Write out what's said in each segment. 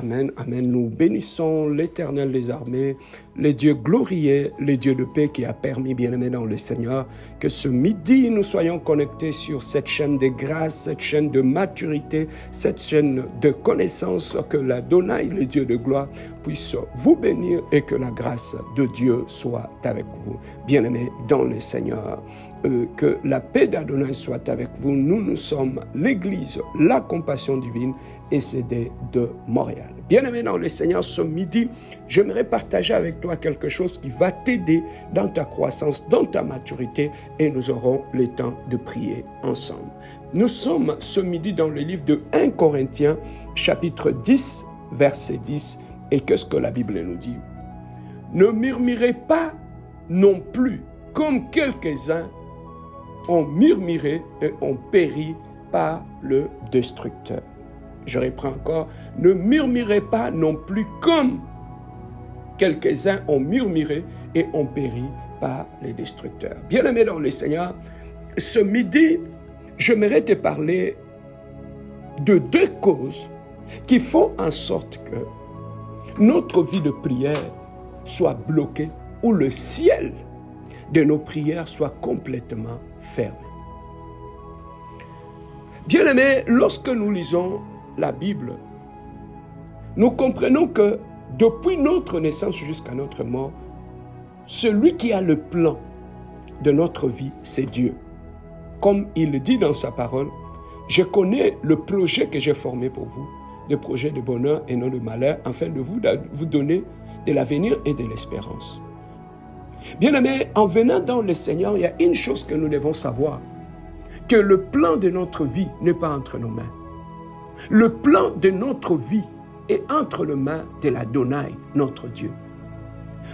Amen, Amen. Nous bénissons l'Éternel des armées, le Dieu glorieux, le Dieu de paix qui a permis, bien-aimé dans le Seigneur, que ce midi nous soyons connectés sur cette chaîne de grâce, cette chaîne de maturité, cette chaîne de connaissance, que l'Adonai, le Dieu de gloire, puisse vous bénir et que la grâce de Dieu soit avec vous. Bien-aimé dans le Seigneur, que la paix d'Adonai soit avec vous. Nous sommes l'Église, la compassion divine, et CD de Montréal. Bien-aimé dans le Seigneur, ce midi, j'aimerais partager avec toi quelque chose qui va t'aider dans ta croissance, dans ta maturité, et nous aurons le temps de prier ensemble. Nous sommes ce midi dans le livre de 1 Corinthiens, chapitre 10, verset 10, et qu'est-ce que la Bible nous dit? Ne murmurez pas non plus, comme quelques-uns ont murmuré et ont péri par le destructeur. Je reprends encore, ne murmurez pas non plus comme quelques-uns ont murmuré et ont péri par les destructeurs. Bien-aimé dans le Seigneur, ce midi, j'aimerais te parler de deux causes qui font en sorte que notre vie de prière soit bloquée ou le ciel de nos prières soit complètement fermé. Bien-aimé, lorsque nous lisons la Bible, nous comprenons que depuis notre naissance jusqu'à notre mort, celui qui a le plan de notre vie, c'est Dieu. Comme il dit dans sa parole, je connais le projet que j'ai formé pour vous, le projet de bonheur et non de malheur, afin de vous donner de l'avenir et de l'espérance. Bien-aimés, en venant dans le Seigneur, il y a une chose que nous devons savoir, que le plan de notre vie n'est pas entre nos mains. Le plan de notre vie est entre les mains de l'Adonai, notre Dieu.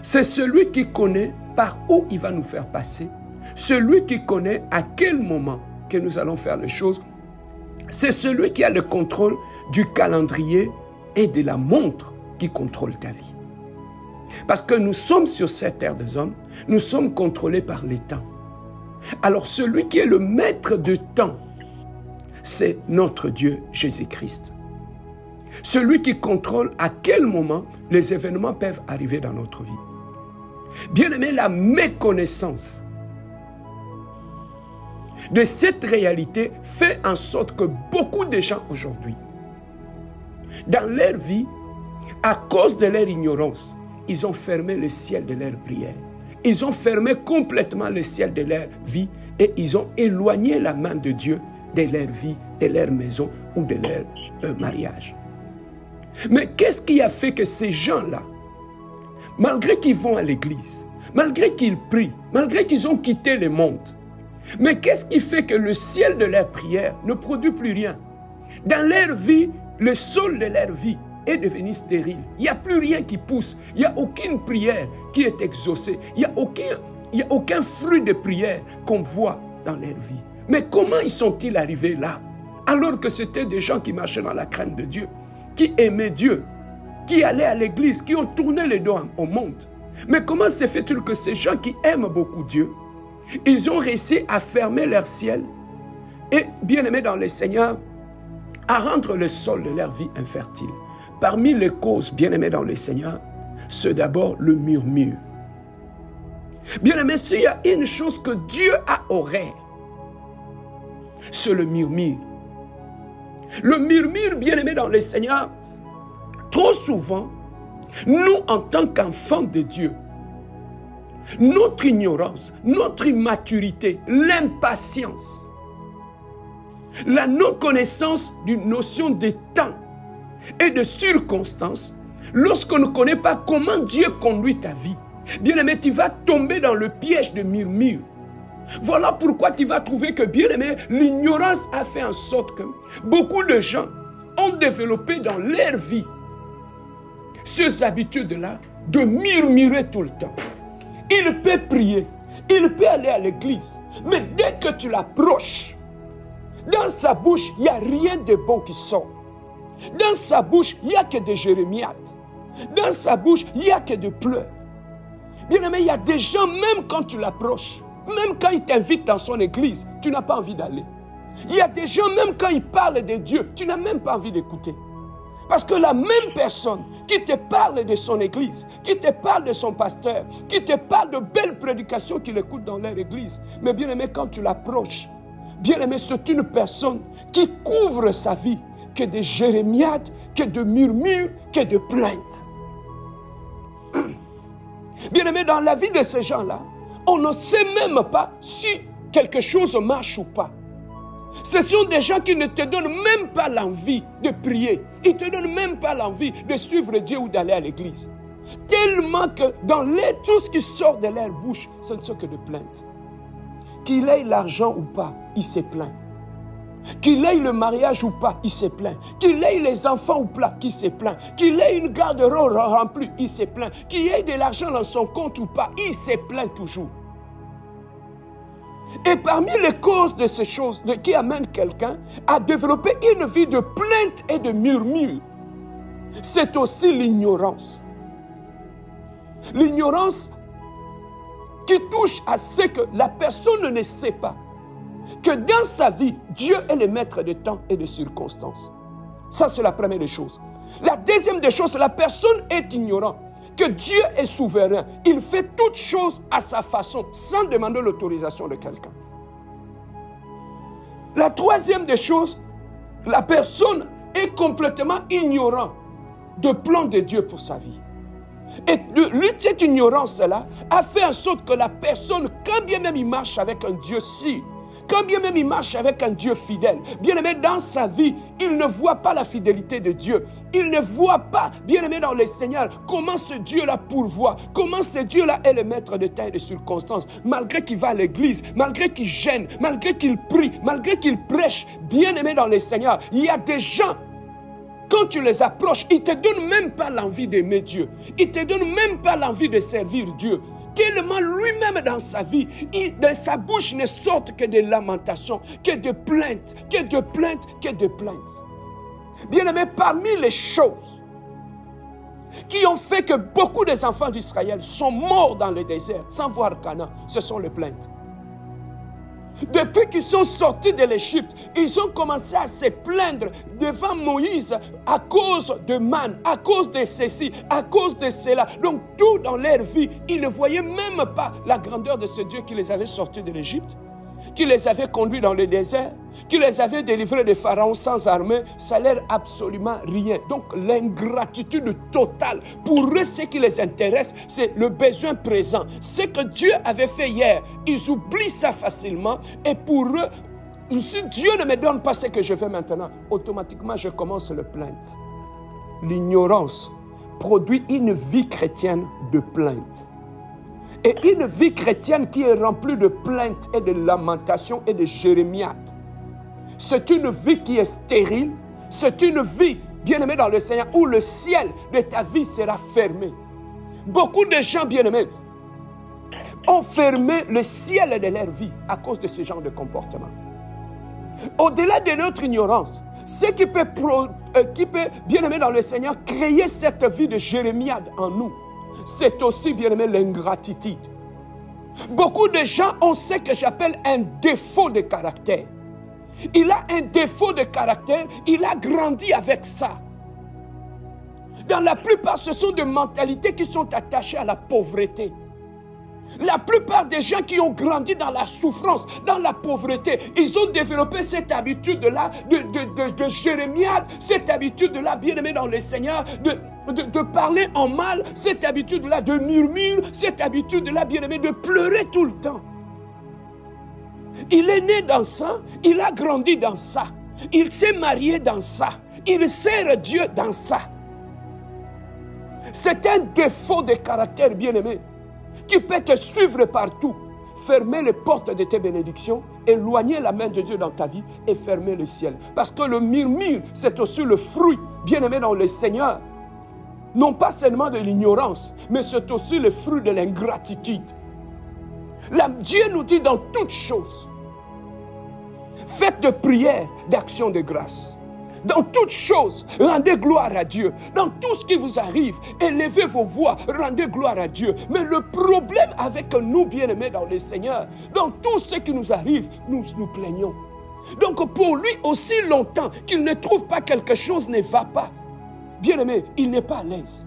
C'est celui qui connaît par où il va nous faire passer, celui qui connaît à quel moment que nous allons faire les choses. C'est celui qui a le contrôle du calendrier et de la montre qui contrôle ta vie. Parce que nous sommes sur cette terre des hommes, nous sommes contrôlés par les temps. Alors celui qui est le maître de temps, c'est notre Dieu Jésus-Christ. Celui qui contrôle à quel moment les événements peuvent arriver dans notre vie. Bien-aimé, la méconnaissance de cette réalité fait en sorte que beaucoup de gens aujourd'hui, dans leur vie, à cause de leur ignorance, ils ont fermé le ciel de leur prière. Ils ont fermé complètement le ciel de leur vie et ils ont éloigné la main de Dieu de leur vie, de leur maison ou de leur mariage. Mais qu'est-ce qui a fait que ces gens-là, malgré qu'ils vont à l'église, malgré qu'ils prient, malgré qu'ils ont quitté le monde, mais qu'est-ce qui fait que le ciel de leur prière ne produit plus rien? Dans leur vie, le sol de leur vie est devenu stérile. Il n'y a plus rien qui pousse. Il n'y a aucune prière qui est exaucée. Il n'y a aucun fruit de prière qu'on voit dans leur vie. Mais comment ils sont-ils arrivés là? Alors que c'était des gens qui marchaient dans la crainte de Dieu, qui aimaient Dieu, qui allaient à l'église, qui ont tourné les dos au monde. Mais comment se fait-il que ces gens qui aiment beaucoup Dieu, ils ont réussi à fermer leur ciel et, bien-aimés dans le Seigneur, à rendre le sol de leur vie infertile? Parmi les causes, bien-aimés dans le Seigneur, c'est d'abord le murmure. Bien-aimés, s'il y a une chose que Dieu a horreur, c'est le murmure. Le murmure, bien-aimés dans le Seigneur, trop souvent, nous, en tant qu'enfants de Dieu, notre ignorance, notre immaturité, l'impatience, la non-connaissance d'une notion de temps et de circonstances, lorsqu'on ne connaît pas comment Dieu conduit ta vie, bien-aimé, tu vas tomber dans le piège de murmure. Voilà pourquoi tu vas trouver que, bien-aimé, l'ignorance a fait en sorte que beaucoup de gens ont développé dans leur vie ces habitudes-là de murmurer tout le temps. Il peut prier, il peut aller à l'église, mais dès que tu l'approches, dans sa bouche, il n'y a rien de bon qui sort. Dans sa bouche, il n'y a que des jérémiades. Dans sa bouche, il n'y a que des pleurs. Bien-aimé, il y a des gens, même quand tu l'approches, même quand il t'invite dans son église, tu n'as pas envie d'aller. Il y a des gens, même quand ils parlent de Dieu, tu n'as même pas envie d'écouter. Parce que la même personne qui te parle de son église, qui te parle de son pasteur, qui te parle de belles prédications qu'il écoute dans leur église, mais bien aimé, quand tu l'approches, bien aimé, c'est une personne qui couvre sa vie que de jérémiades, que de murmures, que de plaintes. Bien aimé, dans la vie de ces gens-là, on ne sait même pas si quelque chose marche ou pas. Ce sont des gens qui ne te donnent même pas l'envie de prier. Ils ne te donnent même pas l'envie de suivre Dieu ou d'aller à l'église. Tellement que dans tout ce qui sort de leur bouche, ce ne sont que de plaintes. Qu'il ait l'argent ou pas, il se plaint. Qu'il ait le mariage ou pas, il se plaint. Qu'il ait les enfants ou pas, il se plaint. Qu'il ait une garde-robe remplie, il se plaint. Qu'il ait de l'argent dans son compte ou pas, il se plaint toujours. Et parmi les causes de ces choses qui amènent quelqu'un à développer une vie de plainte et de murmure, c'est aussi l'ignorance. L'ignorance qui touche à ce que la personne ne sait pas que dans sa vie, Dieu est le maître de temps et de circonstances. Ça, c'est la première des choses. La deuxième des choses, la personne est ignorante que Dieu est souverain. Il fait toutes choses à sa façon, sans demander l'autorisation de quelqu'un. La troisième des choses, la personne est complètement ignorante du plan de Dieu pour sa vie. Et cette ignorance-là a fait en sorte que la personne, quand bien même il marche avec un Dieu sûr, quand bien même il marche avec un Dieu fidèle, bien aimé dans sa vie, il ne voit pas la fidélité de Dieu. Il ne voit pas, bien aimé dans le Seigneur, comment ce Dieu-là pourvoit, comment ce Dieu-là est le maître de temps et de circonstances. Malgré qu'il va à l'église, malgré qu'il gêne, malgré qu'il prie, malgré qu'il prêche, bien aimé dans le Seigneur, il y a des gens, quand tu les approches, ils ne te donnent même pas l'envie d'aimer Dieu. Ils ne te donnent même pas l'envie de servir Dieu. Tellement lui-même dans sa vie, de sa bouche ne sortent que des lamentations, que de plaintes, que de plaintes, que de plaintes. Bien-aimés, parmi les choses qui ont fait que beaucoup des enfants d'Israël sont morts dans le désert sans voir Canaan, ce sont les plaintes. Depuis qu'ils sont sortis de l'Égypte, ils ont commencé à se plaindre devant Moïse à cause de manne, à cause de ceci, à cause de cela. Donc tout dans leur vie, ils ne voyaient même pas la grandeur de ce Dieu qui les avait sortis de l'Égypte, qui les avait conduits dans le désert, qui les avait délivrés de Pharaon sans armée. Ça leur absolument rien. Donc l'ingratitude totale. Pour eux, ce qui les intéresse, c'est le besoin présent. Ce que Dieu avait fait hier, ils oublient ça facilement. Et pour eux, si Dieu ne me donne pas ce que je veux maintenant, automatiquement je commence le plainte. L'ignorance produit une vie chrétienne de plainte. Et une vie chrétienne qui est remplie de plaintes et de lamentations et de jérémiades. C'est une vie qui est stérile. C'est une vie, bien-aimée dans le Seigneur, où le ciel de ta vie sera fermé. Beaucoup de gens, bien-aimés, ont fermé le ciel de leur vie à cause de ce genre de comportement. Au-delà de notre ignorance, ce qui peut bien-aimé dans le Seigneur, créer cette vie de jérémiade en nous, c'est aussi, bien-aimé, l'ingratitude. Beaucoup de gens ont ce que j'appelle un défaut de caractère. Il a un défaut de caractère, il a grandi avec ça. Dans la plupart, ce sont des mentalités qui sont attachées à la pauvreté. La plupart des gens qui ont grandi dans la souffrance, dans la pauvreté, ils ont développé cette habitude-là de jérémiade, cette habitude-là, bien-aimé dans le Seigneur, de parler en mal, cette habitude-là de murmure, cette habitude-là, bien-aimé, de pleurer tout le temps. Il est né dans ça, il a grandi dans ça, il s'est marié dans ça, il sert Dieu dans ça. C'est un défaut de caractère, bien-aimé, qui peut te suivre partout. Fermer les portes de tes bénédictions, éloigner la main de Dieu dans ta vie et fermer le ciel. Parce que le murmure, c'est aussi le fruit, bien-aimé dans le Seigneur. Non pas seulement de l'ignorance, mais c'est aussi le fruit de l'ingratitude. Dieu nous dit dans toutes choses, faites de prières, d'actions de grâce. Dans toutes choses, rendez gloire à Dieu. Dans tout ce qui vous arrive, élevez vos voix, rendez gloire à Dieu. Mais le problème avec nous, bien-aimés dans le Seigneur, dans tout ce qui nous arrive, nous nous plaignons. Donc pour lui, aussi longtemps qu'il ne trouve pas quelque chose ne va pas, bien-aimé, il n'est pas à l'aise.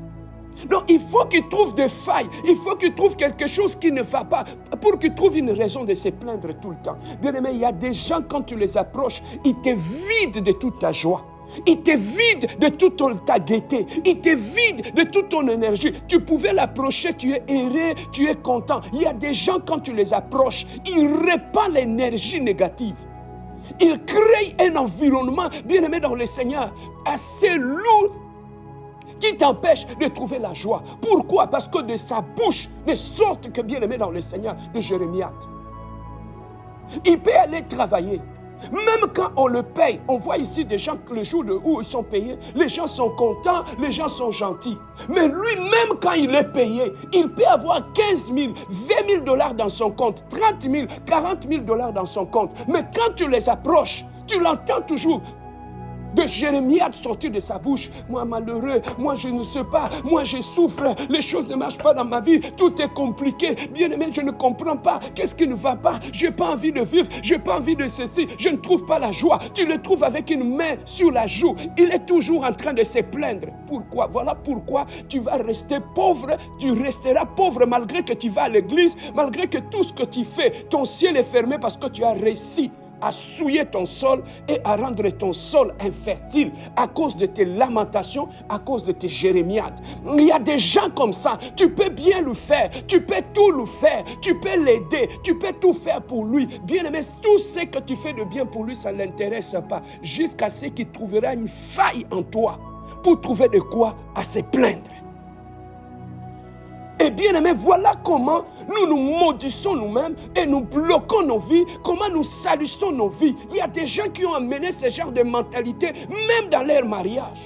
Donc, il faut qu'il trouve des failles. Il faut qu'il trouve quelque chose qui ne va pas pour qu'il trouve une raison de se plaindre tout le temps. Bien-aimé, il y a des gens, quand tu les approches, ils te vident de toute ta joie. Ils te vident de toute ta gaieté. Ils te vident de toute ton énergie. Tu pouvais l'approcher, tu es heureux, tu es content. Il y a des gens, quand tu les approches, ils répandent l'énergie négative. Ils créent un environnement, bien-aimé dans le Seigneur, assez lourd, qui t'empêche de trouver la joie. Pourquoi? Parce que de sa bouche ne sortent que bien-aimé dans le Seigneur de Jérémie. Il peut aller travailler. Même quand on le paye, on voit ici des gens, le jour où ils sont payés, les gens sont contents, les gens sont gentils. Mais lui-même, quand il est payé, il peut avoir 15 000, 20 000 dollars dans son compte, 30 000, 40 000 dollars dans son compte. Mais quand tu les approches, tu l'entends toujours de Jérémie sortir de sa bouche. Moi malheureux, moi je ne sais pas, moi je souffre, les choses ne marchent pas dans ma vie, tout est compliqué, bien-aimé, je ne comprends pas, qu'est-ce qui ne va pas, je n'ai pas envie de vivre, je n'ai pas envie de ceci, je ne trouve pas la joie. Tu le trouves avec une main sur la joue, il est toujours en train de se plaindre. Pourquoi? Voilà pourquoi tu vas rester pauvre, tu resteras pauvre malgré que tu vas à l'église, malgré que tout ce que tu fais, ton ciel est fermé parce que tu as réussi à souiller ton sol et à rendre ton sol infertile à cause de tes lamentations, à cause de tes jérémiades. Il y a des gens comme ça, tu peux bien lui faire, tu peux tout lui faire, tu peux l'aider, tu peux tout faire pour lui. Bien aimé, tout ce que tu fais de bien pour lui, ça ne l'intéresse pas, jusqu'à ce qu'il trouvera une faille en toi pour trouver de quoi à se plaindre. Et bien aimé, voilà comment nous nous maudissons nous-mêmes et nous bloquons nos vies, comment nous salissons nos vies. Il y a des gens qui ont amené ce genre de mentalité, même dans leur mariage.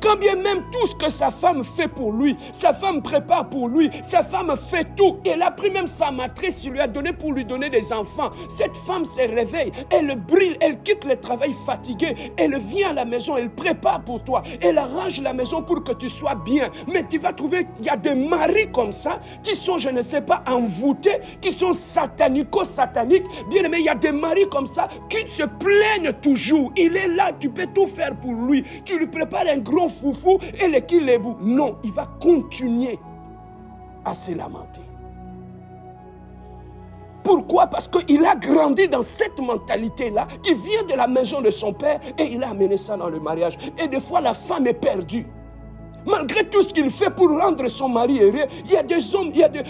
Quand bien même tout ce que sa femme fait pour lui, sa femme prépare pour lui, sa femme fait tout. Elle a pris même sa matrice, il lui a donné pour lui donner des enfants. Cette femme se réveille, elle brille, elle quitte le travail fatigué, elle vient à la maison, elle prépare pour toi, elle arrange la maison pour que tu sois bien. Mais tu vas trouver qu'il y a des maris comme ça, qui sont, je ne sais pas, envoûtés, qui sont satanico-sataniques. Bien aimé, il y a des maris comme ça qui se plaignent toujours. Il est là, tu peux tout faire pour lui. Tu lui prépares un gros foufou et le kilébou. Non, il va continuer à se lamenter. Pourquoi? Parce qu'il a grandi dans cette mentalité-là qui vient de la maison de son père et il a amené ça dans le mariage. Et des fois, la femme est perdue. Malgré tout ce qu'il fait pour rendre son mari heureux, il y a des hommes, il y a des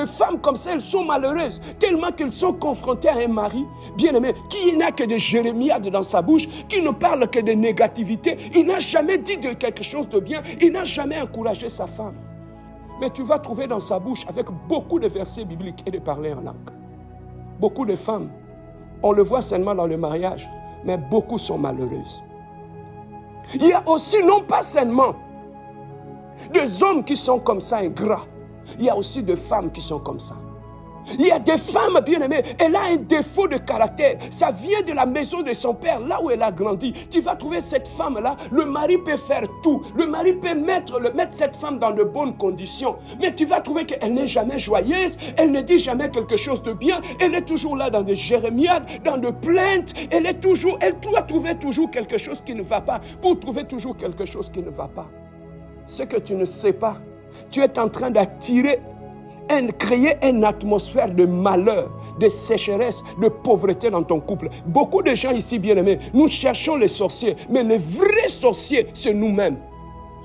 femmes comme ça, elles sont malheureuses, tellement qu'elles sont confrontées à un mari, bien-aimé, qui n'a que des jérémiades dans sa bouche, qui ne parle que de négativité. Il n'a jamais dit de quelque chose de bien, il n'a jamais encouragé sa femme. Mais tu vas trouver dans sa bouche, avec beaucoup de versets bibliques et de parler en langue. Beaucoup de femmes, on le voit seulement dans le mariage, mais beaucoup sont malheureuses. Il y a aussi, non pas seulement des hommes qui sont comme ça ingrats, il y a aussi des femmes qui sont comme ça. Il y a des femmes bien-aimées, elle a un défaut de caractère, ça vient de la maison de son père, là où elle a grandi. Tu vas trouver cette femme-là, le mari peut faire tout, le mari peut mettre cette femme dans de bonnes conditions, mais tu vas trouver qu'elle n'est jamais joyeuse, elle ne dit jamais quelque chose de bien, elle est toujours là dans des jérémiades, dans des plaintes, elle doit trouver toujours quelque chose qui ne va pas, pour trouver toujours quelque chose qui ne va pas. Ce que tu ne sais pas, tu es en train d'attirer, créer une atmosphère de malheur, de sécheresse, de pauvreté dans ton couple. Beaucoup de gens ici, bien-aimés, nous cherchons les sorciers, mais les vrais sorciers, c'est nous-mêmes.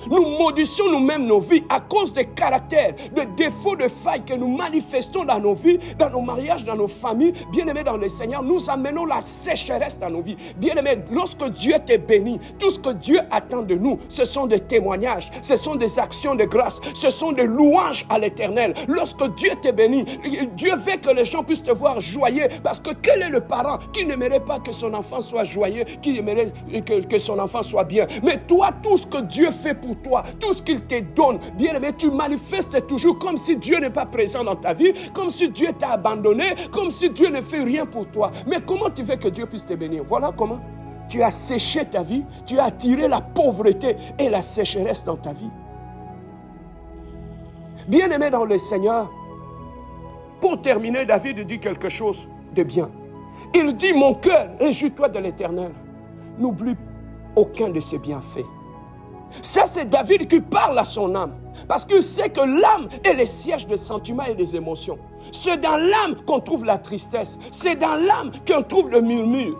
Nous maudissons nous-mêmes nos vies à cause des caractères, des défauts, de failles que nous manifestons dans nos vies, dans nos mariages, dans nos familles. Bien-aimés dans le Seigneur, nous amenons la sécheresse dans nos vies. Bien-aimés, lorsque Dieu te bénit, tout ce que Dieu attend de nous, ce sont des témoignages, ce sont des actions de grâce, ce sont des louanges à l'Éternel. Lorsque Dieu te bénit, Dieu veut que les gens puissent te voir joyeux, parce que quel est le parent qui n'aimerait pas que son enfant soit joyeux, qui aimerait que son enfant soit bien? Mais toi, tout ce que Dieu fait pour toi, tout ce qu'il te donne, bien aimé, tu manifestes toujours comme si Dieu n'est pas présent dans ta vie, comme si Dieu t'a abandonné, comme si Dieu ne fait rien pour toi. Mais comment tu veux que Dieu puisse te bénir? Voilà comment tu as séché ta vie, tu as attiré la pauvreté et la sécheresse dans ta vie. Bien aimé dans le Seigneur, pour terminer, David dit quelque chose de bien. Il dit: mon cœur, réjouis-toi de l'Éternel. N'oublie aucun de ses bienfaits. Ça, c'est David qui parle à son âme. Parce qu'il sait que l'âme est le siège des sentiments et des émotions. C'est dans l'âme qu'on trouve la tristesse. C'est dans l'âme qu'on trouve le murmure.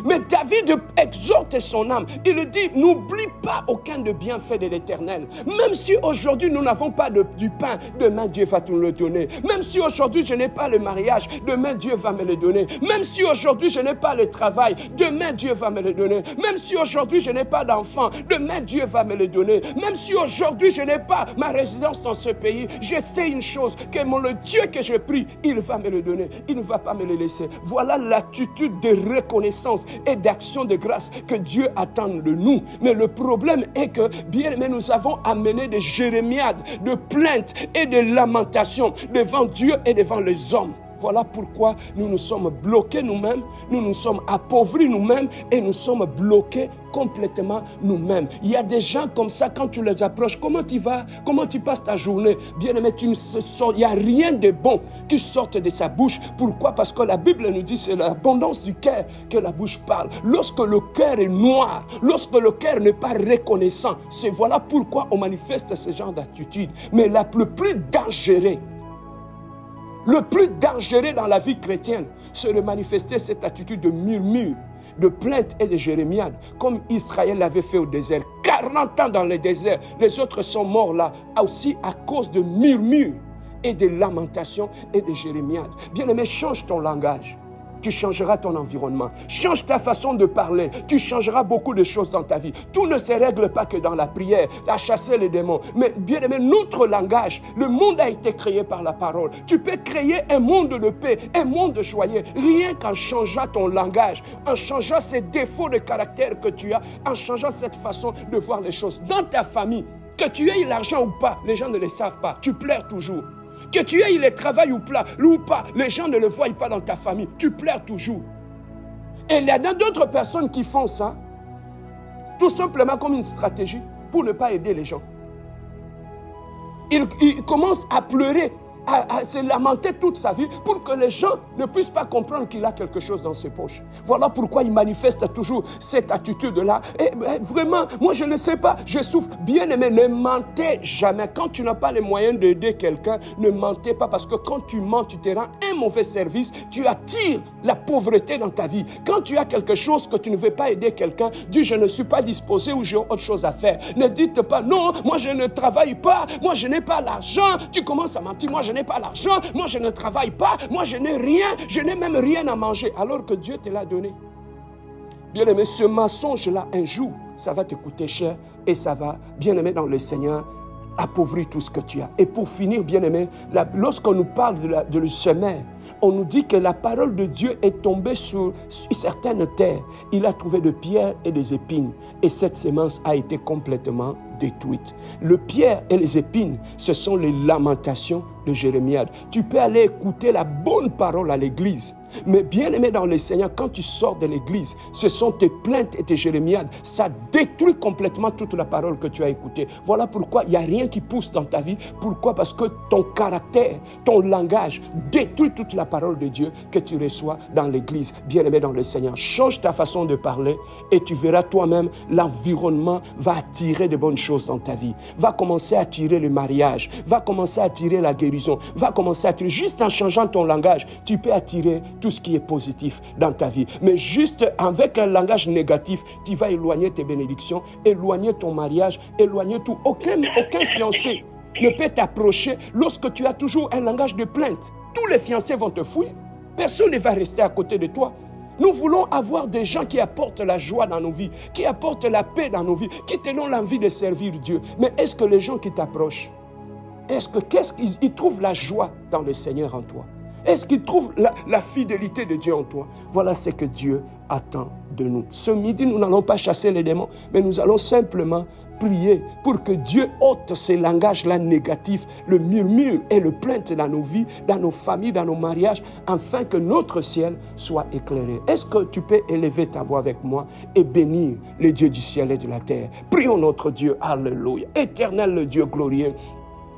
Mais David exhorte son âme. Il dit, n'oublie pas aucun de bienfaits de l'Éternel. Même si aujourd'hui nous n'avons pas du pain, demain Dieu va nous le donner. Même si aujourd'hui je n'ai pas le mariage, demain Dieu va me le donner. Même si aujourd'hui je n'ai pas le travail, demain Dieu va me le donner. Même si aujourd'hui je n'ai pas d'enfant, demain Dieu va me le donner. Même si aujourd'hui je n'ai pas ma résidence dans ce pays, je sais une chose, que le Dieu que je prie, il va me le donner. Il ne va pas me le laisser. Voilà l'attitude de reconnaissance et d'action de grâce que Dieu attend de nous. Mais le problème est que, bien aimé, nous avons amené des jérémiades, de plaintes et de lamentations devant Dieu et devant les hommes. Voilà pourquoi nous nous sommes bloqués nous-mêmes, nous nous sommes appauvris nous-mêmes et nous sommes bloqués complètement nous-mêmes. Il y a des gens comme ça, quand tu les approches, comment tu vas? Comment tu passes ta journée? Bien aimé, il n'y a rien de bon qui sorte de sa bouche. Pourquoi? Parce que la Bible nous dit c'est l'abondance du cœur que la bouche parle. Lorsque le cœur est noir, lorsque le cœur n'est pas reconnaissant, c'est voilà pourquoi on manifeste ce genre d'attitude. Mais le plus dangereux dans la vie chrétienne, c'est de manifester cette attitude de murmure, de plainte et de jérémiade, comme Israël l'avait fait au désert. 40 ans dans le désert, les autres sont morts là, aussi à cause de murmures et de lamentations et de jérémiades. Bien-aimé, change ton langage. Tu changeras ton environnement. Change ta façon de parler. Tu changeras beaucoup de choses dans ta vie. Tout ne se règle pas que dans la prière, à chasser les démons. Mais bien aimé, notre langage, le monde a été créé par la parole. Tu peux créer un monde de paix, un monde de joyeux, rien qu'en changeant ton langage, en changeant ces défauts de caractère que tu as, en changeant cette façon de voir les choses. Dans ta famille, que tu aies l'argent ou pas, les gens ne le savent pas. Tu pleures toujours. Que tu aies le travail ou pas, les gens ne le voient pas dans ta famille. Tu pleures toujours. Et il y a d'autres personnes qui font ça, tout simplement comme une stratégie pour ne pas aider les gens. Ils commencent à pleurer, à se lamenter toute sa vie pour que les gens ne puissent pas comprendre qu'il a quelque chose dans ses poches. Voilà pourquoi il manifeste toujours cette attitude-là. Et vraiment, moi je ne sais pas, je souffre. Bien aimé, ne mentez jamais. Quand tu n'as pas les moyens d'aider quelqu'un, ne mentez pas parce que quand tu mens, tu te rends un mauvais service, tu attires la pauvreté dans ta vie. Quand tu as quelque chose que tu ne veux pas aider quelqu'un, dis je ne suis pas disposé ou j'ai autre chose à faire. Ne dites pas non, moi je ne travaille pas, moi je n'ai pas l'argent. Tu commences à mentir, moi je n'ai pas l'argent, moi je ne travaille pas, moi je n'ai rien, je n'ai même rien à manger, alors que Dieu te l'a donné. Bien aimé, ce mensonge-là, un jour, ça va te coûter cher et ça va, bien aimé dans le Seigneur, appauvrir tout ce que tu as. Et pour finir, bien aimé, lorsqu'on nous parle de le semer, on nous dit que la parole de Dieu est tombée sur certaines terres. Il a trouvé des pierres et des épines. Et cette semence a été complètement détruite. Le pierre et les épines, ce sont les lamentations de Jérémiade. Tu peux aller écouter la bonne parole à l'église. Mais bien aimé dans le Seigneur, quand tu sors de l'église, ce sont tes plaintes et tes jérémiades. Ça détruit complètement toute la parole que tu as écoutée. Voilà pourquoi il n'y a rien qui pousse dans ta vie. Pourquoi? Parce que ton caractère, ton langage détruit toute la parole de Dieu que tu reçois dans l'église. Bien aimé dans le Seigneur, change ta façon de parler et tu verras toi-même, l'environnement va attirer de bonnes choses dans ta vie. Va commencer à attirer le mariage, va commencer à attirer la guérison, va commencer à attirer, juste en changeant ton langage, tu peux attirer tout ce qui est positif dans ta vie. Mais juste avec un langage négatif, tu vas éloigner tes bénédictions, éloigner ton mariage, éloigner tout. Aucun fiancé ne peut t'approcher lorsque tu as toujours un langage de plainte. Tous les fiancés vont te fuir. Personne ne va rester à côté de toi. Nous voulons avoir des gens qui apportent la joie dans nos vies, qui apportent la paix dans nos vies, qui te donnent l'envie de servir Dieu. Mais est-ce que les gens qui t'approchent, qu'est-ce qu'ils trouvent la joie dans le Seigneur en toi? Est-ce qu'ils trouvent la fidélité de Dieu en toi? Voilà ce que Dieu attend de nous. Ce midi, nous n'allons pas chasser les démons, mais nous allons simplement prier pour que Dieu ôte ces langages-là négatifs, le murmure et le plainte dans nos vies, dans nos familles, dans nos mariages, afin que notre ciel soit éclairé. Est-ce que tu peux élever ta voix avec moi et bénir le Dieu du ciel et de la terre? Prions notre Dieu, alléluia. Éternel le Dieu glorieux,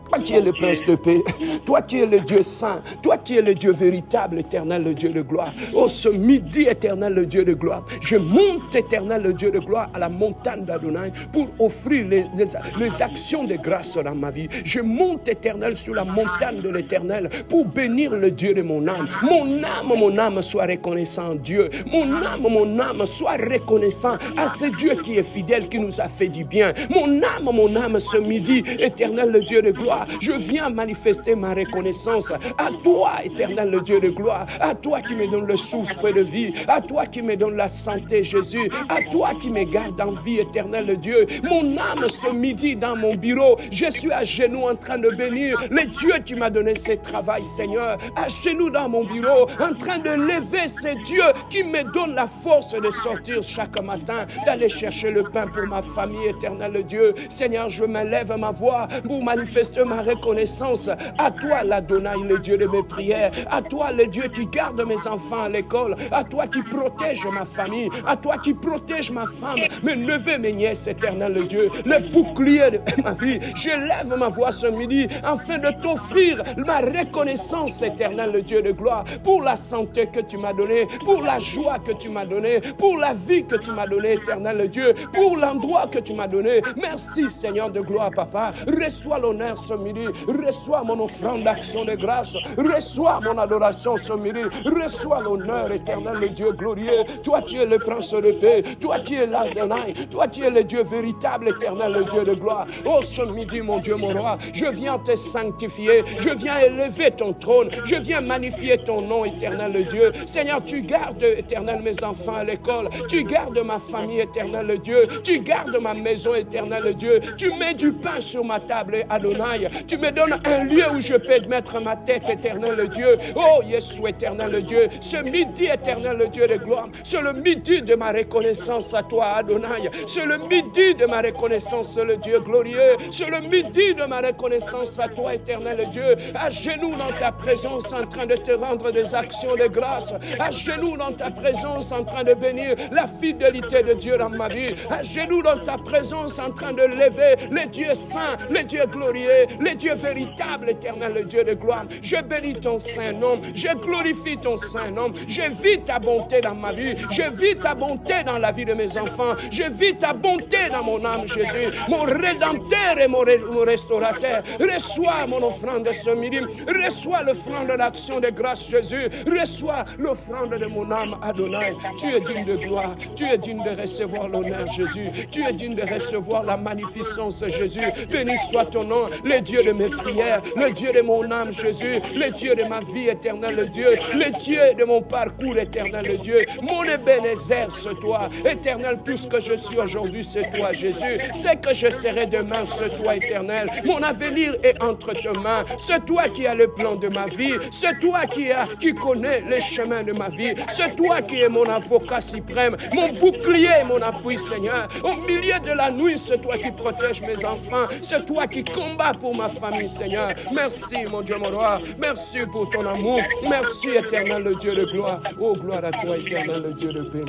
Toi qui es le prince de paix, toi qui es le Dieu saint, toi qui es le Dieu véritable, éternel, le Dieu de gloire. Oh, ce midi, éternel, le Dieu de gloire, je monte, éternel, le Dieu de gloire, à la montagne d'Adonai pour offrir les actions de grâce dans ma vie. Je monte, éternel, sur la montagne de l'éternel pour bénir le Dieu de mon âme. Mon âme soit reconnaissant à Dieu. Mon âme soit reconnaissant à ce Dieu qui est fidèle, qui nous a fait du bien. Mon âme, ce midi, éternel, le Dieu de gloire, je viens manifester ma reconnaissance à toi, éternel, le Dieu de gloire, à toi qui me donne le souffle de vie, à toi qui me donne la santé, Jésus, à toi qui me garde en vie, éternel, le Dieu. Mon âme, ce midi, dans mon bureau, je suis à genoux en train de bénir le Dieu qui m'a donné ce travail, Seigneur, à genoux dans mon bureau, en train de lever ce Dieu qui me donne la force de sortir chaque matin, d'aller chercher le pain pour ma famille, éternel, le Dieu. Seigneur, je me lève ma voix pour manifester ma reconnaissance à toi, l'Adonai, le Dieu de mes prières, à toi, le Dieu qui garde mes enfants à l'école, à toi qui protège ma famille, à toi qui protège ma femme, mes neveux, mes nièces, éternel, le Dieu, le bouclier de ma vie. Je lève ma voix ce midi afin de t'offrir ma reconnaissance, éternel, le Dieu de gloire, pour la santé que tu m'as donnée, pour la joie que tu m'as donnée, pour la vie que tu m'as donnée, éternel, le Dieu, pour l'endroit que tu m'as donné. Merci, Seigneur de gloire, Papa. Reçois l'honneur ce midi, reçois mon offrande d'action de grâce, reçois mon adoration ce midi, reçois l'honneur, éternel, le Dieu glorieux. Toi qui es le prince de paix, toi qui es l'Adonai, toi qui es le Dieu véritable, éternel, le Dieu de gloire. Oh, ce midi, mon Dieu, mon roi, je viens te sanctifier, je viens élever ton trône, je viens magnifier ton nom, éternel, le Dieu. Seigneur, tu gardes, éternel, mes enfants à l'école, tu gardes ma famille, éternel, le Dieu, tu gardes ma maison, éternel, le Dieu, tu mets du pain sur ma table, Adonai, tu me donnes un lieu où je peux mettre ma tête, éternel, le Dieu. Oh, Yeshua, éternel, le Dieu, ce midi, éternel, le Dieu de gloire, c'est le midi de ma reconnaissance à toi, Adonai, c'est le midi de ma reconnaissance, le Dieu glorieux, c'est le midi de ma reconnaissance à toi, éternel, le Dieu, à genoux dans ta présence, en train de te rendre des actions de grâce, à genoux dans ta présence, en train de bénir la fidélité de Dieu dans ma vie, à genoux dans ta présence, en train de lever le Dieu saint, le Dieu glorieux, le Dieu véritable, éternel, le Dieu de gloire. Je bénis ton saint nom, je glorifie ton saint nom, je vis ta bonté dans ma vie, je vis ta bonté dans la vie de mes enfants, je vis ta bonté dans mon âme, Jésus, mon rédempteur et mon restaurateur. Reçois mon offrande ce midi, reçois l'offrande d'action de grâce, Jésus, reçois l'offrande de mon âme, Adonai. Tu es digne de gloire, tu es digne de recevoir l'honneur, Jésus, tu es digne de recevoir la magnificence, Jésus. Béni soit ton nom, le Dieu de mes prières, le Dieu de mon âme, Jésus, le Dieu de ma vie, éternel, le Dieu, le Dieu de mon parcours, éternel, le Dieu. Mon Ebenezer, c'est toi, éternel, tout ce que je suis aujourd'hui, c'est toi, Jésus. C'est que je serai demain, c'est toi, éternel. Mon avenir est entre tes mains. C'est toi qui as le plan de ma vie. C'est toi qui connais les chemins de ma vie. C'est toi qui es mon avocat suprême, mon bouclier et mon appui, Seigneur. Au milieu de la nuit, c'est toi qui protèges mes enfants. C'est toi qui combats pour ma famille, Seigneur. Merci, mon Dieu, mon roi. Merci pour ton amour. Merci, éternel, le Dieu de gloire. Oh, gloire à toi, éternel, le Dieu de paix.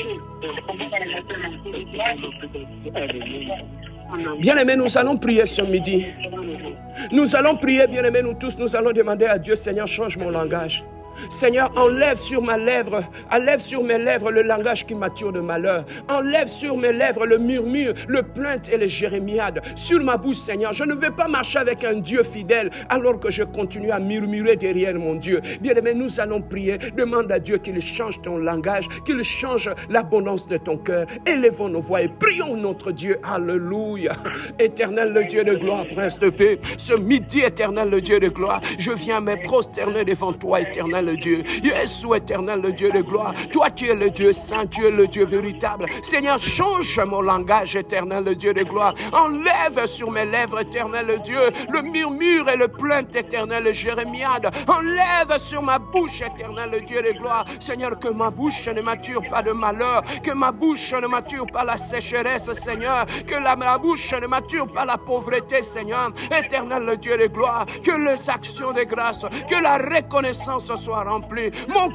Bien-aimés, nous allons prier ce midi. Nous allons prier, bien-aimés, nous tous, nous allons demander à Dieu, Seigneur, change mon langage. Seigneur, enlève sur mes lèvres le langage qui m'attire de malheur. Enlève sur mes lèvres le murmure, le plainte et le jérémiade. Sur ma bouche, Seigneur, je ne vais pas marcher avec un Dieu fidèle alors que je continue à murmurer derrière mon Dieu. Bien-aimé, nous allons prier. Demande à Dieu qu'il change ton langage, qu'il change l'abondance de ton cœur. Élevons nos voix et prions notre Dieu. Alléluia. Éternel, le Dieu de gloire, prince de paix. Ce midi, éternel, le Dieu de gloire, je viens me prosterner devant toi, éternel, le Dieu. Jésus, éternel, le Dieu de gloire. Toi qui es le Dieu saint, tu es le Dieu véritable. Seigneur, change mon langage, éternel, le Dieu de gloire. Enlève sur mes lèvres, éternel, le Dieu, le murmure et le plainte, éternel, le jérémiade. Enlève sur ma bouche, éternel, le Dieu de gloire. Seigneur, que ma bouche ne mature pas de malheur, que ma bouche ne mature pas la sécheresse, Seigneur, que ma bouche ne mature pas la pauvreté, Seigneur. Éternel, le Dieu de gloire, que les actions de grâce, que la reconnaissance soit soit rempli. Mon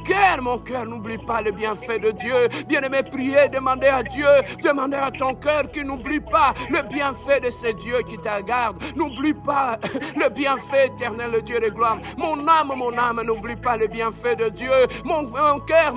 cœur, n'oublie pas le bienfait de Dieu. Bien-aimé, priez, demandez à Dieu, demandez à ton cœur qui n'oublie pas le bienfait de ce Dieu qui te garde. N'oublie pas le bienfait éternel, le Dieu de gloire. Mon âme, n'oublie pas le bienfait de Dieu. Mon cœur,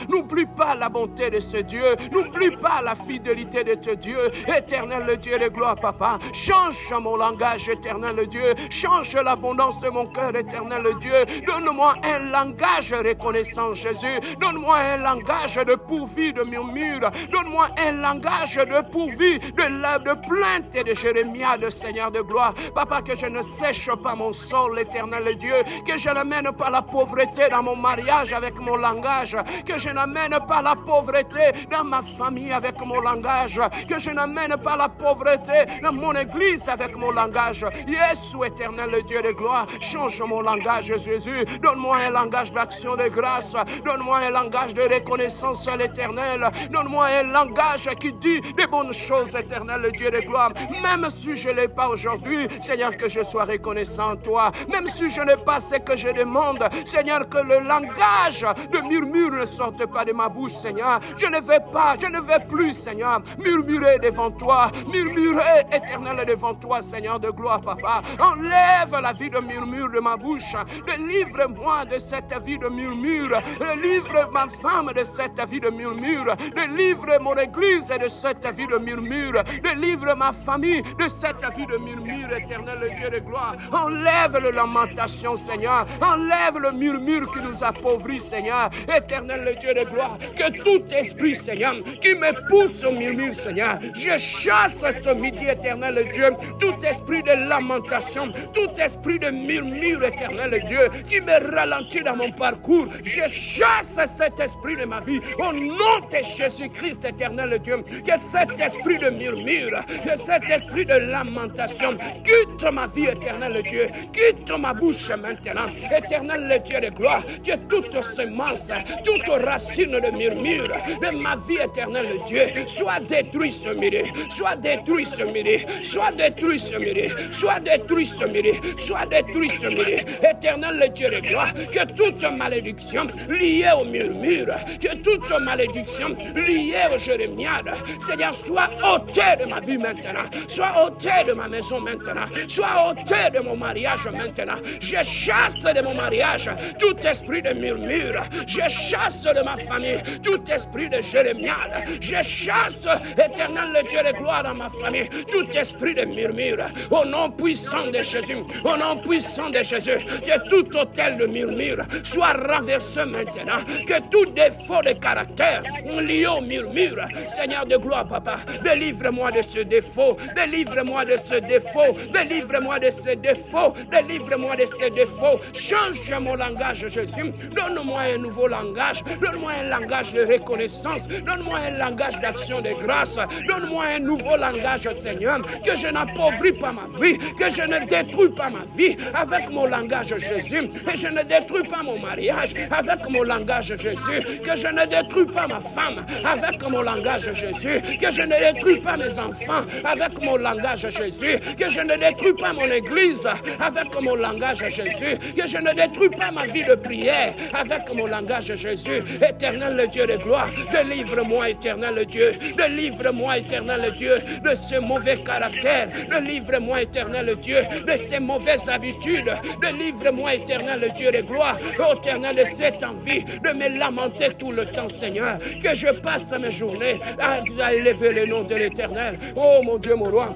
n'oublie pas la bonté de ce Dieu. N'oublie pas la fidélité de ce Dieu. Éternel, le Dieu de gloire, papa. Change mon langage, éternel, le Dieu. Change l'abondance de mon cœur, éternel, le Dieu. Donne-moi un langage reconnaissant, Jésus. Donne-moi un langage de pourvu, de murmure. Donne-moi un langage de pourvu, de plainte et de Jérémie, de Seigneur de gloire. Papa, que je ne sèche pas mon sol, l'éternel Dieu. Que je n'amène pas la pauvreté dans mon mariage avec mon langage. Que je n'amène pas la pauvreté dans ma famille avec mon langage. Que je n'amène pas la pauvreté dans mon église avec mon langage. Jésus, éternel le Dieu de gloire, change mon langage, Jésus. Donne-moi un langage d'action de grâce. Donne-moi un langage de reconnaissance à l'éternel. Donne-moi un langage qui dit des bonnes choses, éternel le Dieu de gloire. Même si je ne l'ai pas aujourd'hui, Seigneur, que je sois reconnaissant en toi. Même si je n'ai pas ce que je demande, Seigneur, que le langage de murmure ne sorte pas de ma bouche, Seigneur. Je ne vais plus, Seigneur, murmurer devant toi. Murmurer, éternel, devant toi, Seigneur de gloire, papa. Enlève la vie de murmure de ma bouche. Délivre-moi de cette vie de murmure. Délivre ma femme de cette vie de murmure. Délivre mon église de cette vie de murmure. Délivre ma famille de cette vie de murmure, éternel, le Dieu de gloire. Enlève la lamentation, Seigneur. Enlève le murmure qui nous appauvrit, Seigneur. Éternel, le Dieu de gloire. Que tout esprit, Seigneur, qui me pousse au murmure, Seigneur, je chasse ce midi, éternel, le Dieu, tout esprit de lamentation, tout esprit de murmure, éternel, le Dieu, qui me ralentit dans mon parcours. Je chasse cet esprit de ma vie. Au nom de Jésus-Christ, éternel, le Dieu, que cet esprit de murmure, que cet esprit de lamentation quitte ma vie, éternel, le Dieu, quitte ma bouche maintenant, éternel, le Dieu de gloire, que toute semence, toute racine de murmure de ma vie, éternel, le Dieu, soit détruit ce midi, soit détruit ce midi, soit détruit ce midi, soit détruit ce midi, soit détruit ce midi, éternel, le Dieu de gloire, que toute malédiction liée au murmure, que toute malédiction liée au jérémiade, Seigneur, soit ôtée de ma vie maintenant, soit ôtée de ma maison maintenant, soit ôtée de mon mariage maintenant. Je chasse de mon mariage tout esprit de murmure, je chasse de ma famille tout esprit de jérémiade, je chasse, éternel, le Dieu de gloire, dans ma famille tout esprit de murmure, au nom puissant de Jésus, au nom puissant de Jésus, que tout hôtel de murmure soit renversé maintenant, que tout défaut de caractère lié au murmure, Seigneur de gloire, papa, délivre-moi de ce défaut, délivre-moi de ce défaut, délivre-moi de ce défaut, délivre-moi de ce défaut, change mon langage, Jésus, donne-moi un nouveau langage, donne-moi un langage de reconnaissance, donne-moi un langage d'action de grâce, donne-moi un nouveau langage, Seigneur, que je n'appauvris pas ma vie, que je ne détruis pas ma vie avec mon langage, Jésus, et je ne détruis pas mon mariage avec mon langage, Jésus, que je ne détruis pas ma femme avec mon langage, Jésus, que je ne détruis pas mes enfants avec mon langage, Jésus, que je ne détruis pas mon église avec mon langage, Jésus, que je ne détruis pas ma vie de prière avec mon langage, Jésus. Éternel, le Dieu de gloire, délivre-moi, éternel, le Dieu, délivre-moi, éternel, le Dieu, de ce mauvais caractère, délivre-moi, éternel, le Dieu, de ces mauvaises habitudes, délivre-moi, éternel, le Dieu de gloire, éternel, de cette envie de me lamenter tout le temps, Seigneur, que je passe mes journées à élever le nom de l'Éternel. Oh mon Dieu, mon roi,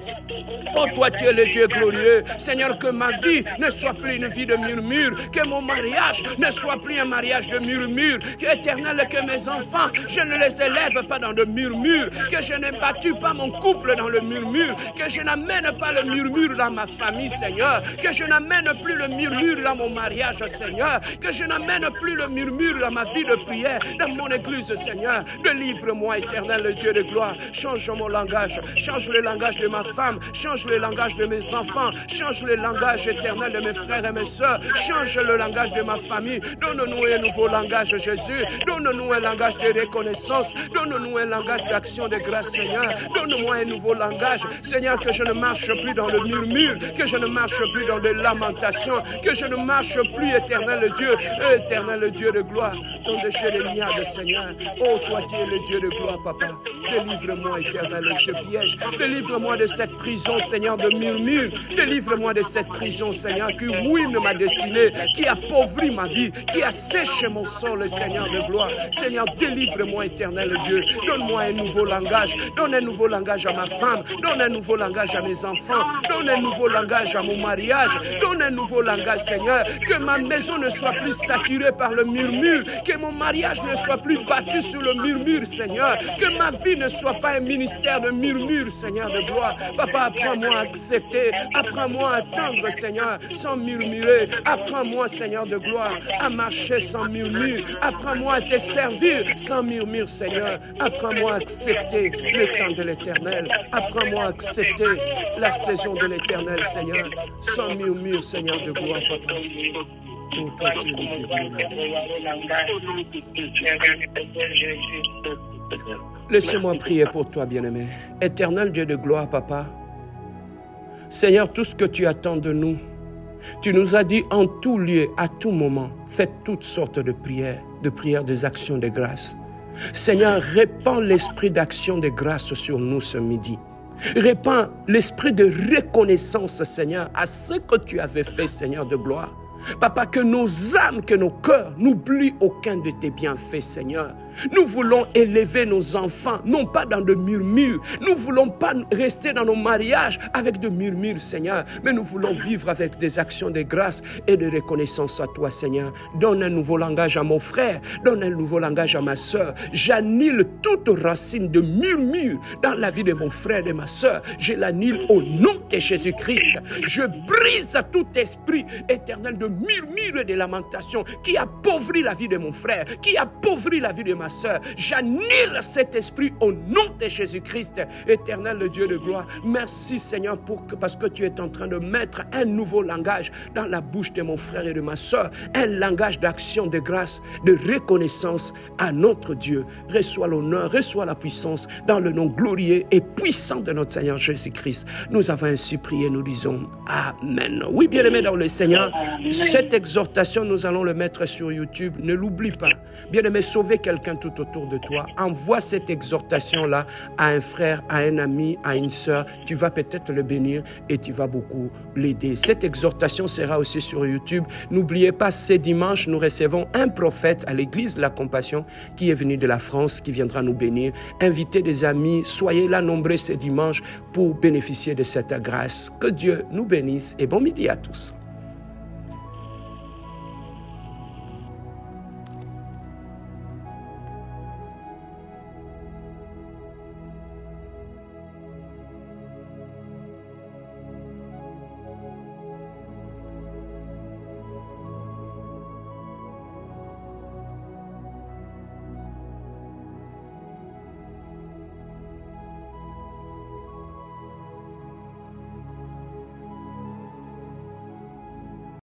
oh toi tu es le Dieu glorieux, Seigneur, que ma vie ne soit plus une vie de murmure, que mon mariage ne soit plus un mariage de murmure, que éternel, que mes enfants, je ne les élève pas dans de murmure, que je ne bâtis pas mon couple dans le murmure, que je n'amène pas le murmure dans ma famille, Seigneur, que je n'amène plus le murmure dans mon mariage, Seigneur, que je n'amène plus le murmure dans ma vie de prière, dans mon église, Seigneur. Délivre-moi, éternel, le Dieu de gloire. Change mon langage, change le langage de ma femme, change le langage de mes enfants, change le langage éternel de mes frères et mes sœurs, change le langage de ma famille. Donne-nous un nouveau langage, Jésus. Donne-nous un langage de reconnaissance. Donne-nous un langage d'action de grâce, Seigneur. Donne-moi un nouveau langage, Seigneur, que je ne marche plus dans le murmure, que je ne marche plus dans des lamentations, que je ne marche plus, éternel Dieu, Dieu, éternel, le Dieu de gloire, ton de Jérémia, Seigneur. Oh, toi qui es le Dieu de gloire, papa. Délivre-moi, éternel, de ce piège. Délivre-moi de cette prison, Seigneur, de murmure. Délivre-moi de cette prison, Seigneur, qui ruine ma destinée, qui appauvrit ma vie, qui assèche mon sol, Seigneur de gloire. Seigneur, délivre-moi, éternel Dieu. Donne-moi un nouveau langage. Donne un nouveau langage à ma femme. Donne un nouveau langage à mes enfants. Donne un nouveau langage à mon mariage. Donne un nouveau langage, Seigneur. Que ma maison ne soit plus saturée par le murmure. Que mon mariage ne soit plus battu sur le murmure, Seigneur. Que ma vie ne soit pas un ministère de murmure, Seigneur de gloire. Papa, apprends-moi à accepter. Apprends-moi à attendre, Seigneur, sans murmurer. Apprends-moi, Seigneur de gloire, à marcher sans murmure. Apprends-moi à te servir sans murmure, Seigneur. Apprends-moi à accepter le temps de l'Éternel. Apprends-moi à accepter la saison de l'Éternel, Seigneur, sans murmure, Seigneur de gloire, papa. Oh, toi, tu es le Dieu de gloire. Laissez-moi prier pour toi, bien-aimé. Éternel Dieu de gloire, papa. Seigneur, tout ce que tu attends de nous, tu nous as dit en tout lieu, à tout moment, faites toutes sortes de prières, des actions de grâce. Seigneur, répands l'esprit d'action de grâce sur nous ce midi. Répands l'esprit de reconnaissance, Seigneur, à ce que tu avais fait, Seigneur de gloire. Papa, que nos âmes, que nos cœurs n'oublient aucun de tes bienfaits, Seigneur. Nous voulons élever nos enfants, non pas dans de murmures. Nous ne voulons pas rester dans nos mariages avec de murmures, Seigneur. Mais nous voulons vivre avec des actions de grâce et de reconnaissance à toi, Seigneur. Donne un nouveau langage à mon frère. Donne un nouveau langage à ma soeur. J'annule toute racine de murmure dans la vie de mon frère et de ma soeur. Je l'annule au nom de Jésus-Christ. Je brise tout esprit éternel de murmure et de lamentation qui appauvrit la vie de mon frère, qui appauvrit la vie de ma soeur. J'annule cet esprit au nom de Jésus-Christ, éternel le Dieu de gloire. Merci Seigneur parce que tu es en train de mettre un nouveau langage dans la bouche de mon frère et de ma soeur, un langage d'action, de grâce, de reconnaissance à notre Dieu. Reçois l'honneur, reçois la puissance dans le nom glorieux et puissant de notre Seigneur Jésus-Christ. Nous avons ainsi prié, nous disons Amen. Oui, bien-aimés dans le Seigneur, cette exhortation, nous allons le mettre sur YouTube. Ne l'oublie pas. Bien-aimé, sauvez quelqu'un tout autour de toi. Envoie cette exhortation-là à un frère, à un ami, à une sœur. Tu vas peut-être le bénir et tu vas beaucoup l'aider. Cette exhortation sera aussi sur YouTube. N'oubliez pas, ce dimanche, nous recevons un prophète à l'église de la Compassion qui est venu de la France, qui viendra nous bénir. Invitez des amis, soyez là nombreux ce dimanche pour bénéficier de cette grâce. Que Dieu nous bénisse et bon midi à tous.